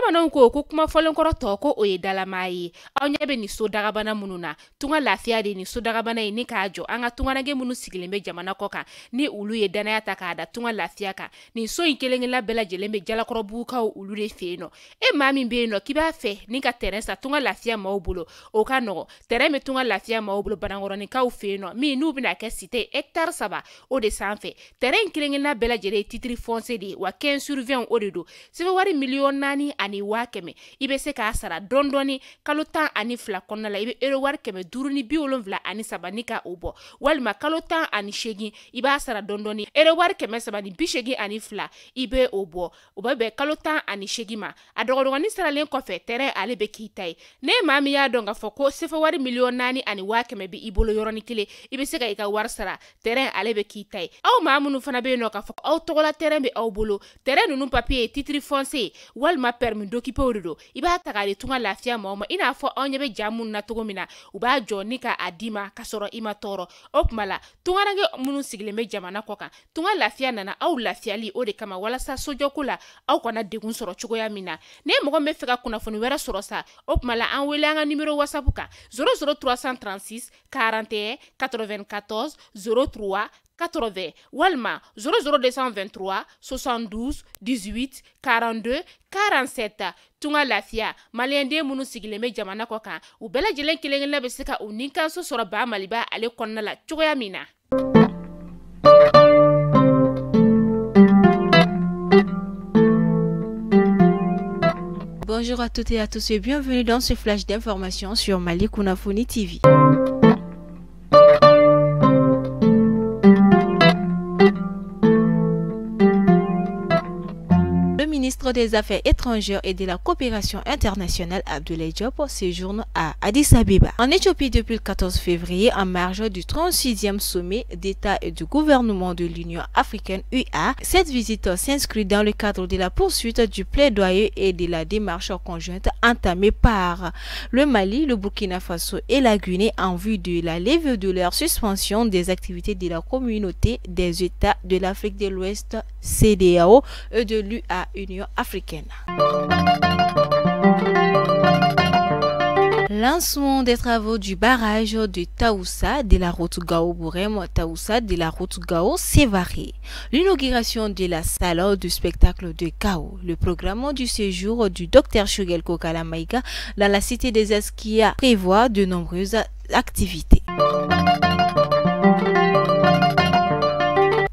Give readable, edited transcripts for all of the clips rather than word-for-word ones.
Bamananw ko kuma fɔlen kɔrɔ tɔ ko o ye dalama ye. Aw ɲɛ bɛ ni so dagabana minnu na, tunga lafiya de ni so dagabana ye ni k'a jɔ an ka tunganage minnu sigilen bɛ jamana kɔ kan ni olu ye danaya ta k'a da tunga lafiya kan. Nin so in kelen-kelenna bɛɛ lajɛlen bɛ jalakɔrɔbugukaw olu de fɛ yen nɔ. Maa min bɛ yen nɔ k'i b'a fɛ ni ka terrain sa tunga lafiya maaw bolo o ka nɔgɔ. Terrain bɛ tunga lafiya maaw bolo Banankɔrɔnikaw fɛ yen nɔ min n'u bɛna kɛ cité hectare 3 o de sanfɛ. Terrain kelen-kelenna bɛɛ lajɛlen ye titre foncier de ye wa 15/20 o de don. Sɛbɛnwari 4,400,000 ani 500,000 i bɛ se k'a sara dɔɔni kalo 12 kɔnɔna la i bɛ euro wari 573 ni ka o bɔ walima kalo 18 i b'a sara dɔɔni euro wari 382 i bɛ o bɔ o bɛ bɛn kalo 18 ma a dɔgɔdɔgɔnin saralen kɔfɛ terrain ale bɛ k'i ta ye ne maa min y'a dɔn k'a fɔ ko sɛbɛnwari 4,400,000 ani 500,000 bɛ i bolo yɔrɔnin kelen i bɛ se ka i ka wari sara terrain ale bɛ k'i ta ye aw maa minnu fana bɛ yen nɔ k'a fɔ aw tɔgɔla terrain bɛ aw bolo terrain ninnu papier titre foncier walima permis d'occuper de don i b'a ta k'a di tunga lafiya maaw ma i n'a fɔ aw ɲɛ bɛ ja minnu na cogo min na u b'a jɔ ni ka a d'i ma ka sɔrɔ i ma tɔɔrɔ o tuma la tunganage minnu sigilen bɛ jamana kɔ kan tunga lafiya nana aw lafiyali o de kama walasa sojɔko la aw kana degun sɔrɔ cogoya min na ne mɔgɔ min bɛ fɛ ka kunnafoni wɛrɛ sɔrɔ sa o tuma la an wele an ka numéro whatsapp kan 00336 41 94 03 80 walima 00223 72 18 42 47 tunga lafiya maliyɛnden minnu sigilen bɛ jamana kɔ kan u bɛɛ lajɛlen kelen-kelenna bɛ se ka u ninkanso sɔrɔ ba Maliba ale kɔnɔna la cogoya min na. Bonjour à toutes et à tous et bienvenue dans ce flash d'informations sur Mali Kunafoni TV. Le ministre des Affaires étrangères et de la coopération internationale Abdoulaye Diop séjourne à Addis Abeba, en Éthiopie depuis le 14 février en marge du 36e sommet d'État et du gouvernement de l'Union africaine UA. Cette visite s'inscrit dans le cadre de la poursuite du plaidoyer et de la démarche conjointe entamée par le Mali, le Burkina Faso et la Guinée en vue de la levée de leur suspension des activités de la communauté des États de l'Afrique de l'Ouest CEDEAO et de l'UA Union africaine. Lancement des travaux du barrage de Taoussa de la route Gao-Bourem, Taoussa de la route Gao-Sévaré. L'inauguration de la salle du spectacle de Gao. Le programme du séjour du Dr Shogel Kokala Maïga dans la cité des Esquia prévoit de nombreuses activités.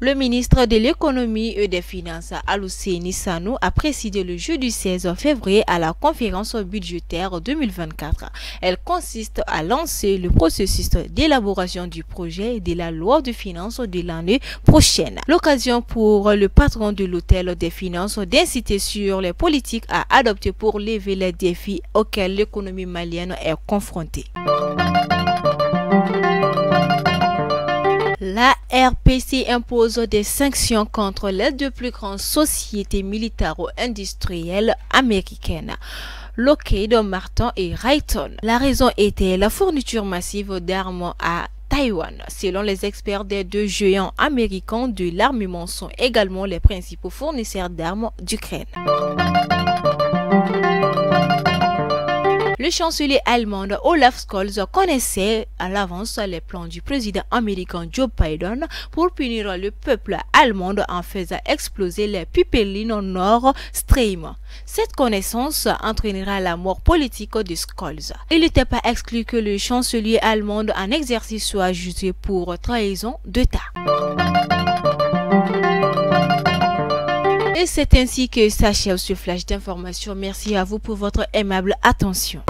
Le ministre de l'économie et des finances, Alousseini Sanou, a présidé le jeudi 16 février à la conférence budgétaire 2024. Elle consiste à lancer le processus d'élaboration du projet de la loi de finances de l'année prochaine. L'occasion pour le patron de l'hôtel des finances d'inciter sur les politiques à adopter pour lever les défis auxquels l'économie malienne est confrontée. La RPC impose des sanctions contre les deux plus grandes sociétés militaro-industrielles américaines, Lockheed Martin et Raytheon. La raison était la fourniture massive d'armes à Taïwan. Selon les experts, des deux géants américains de l'armement sont également les principaux fournisseurs d'armes d'Ukraine. Le chancelier allemand Olaf Scholz connaissait à l'avance les plans du président américain Joe Biden pour punir le peuple allemand en faisant exploser les pipelines Nord Stream. Cette connaissance entraînera la mort politique de Scholz. Il n'était pas exclu que le chancelier allemand en exercice soit jugé pour trahison d'État. Et c'est ainsi que s'achève ce flash d'information. Merci à vous pour votre aimable attention.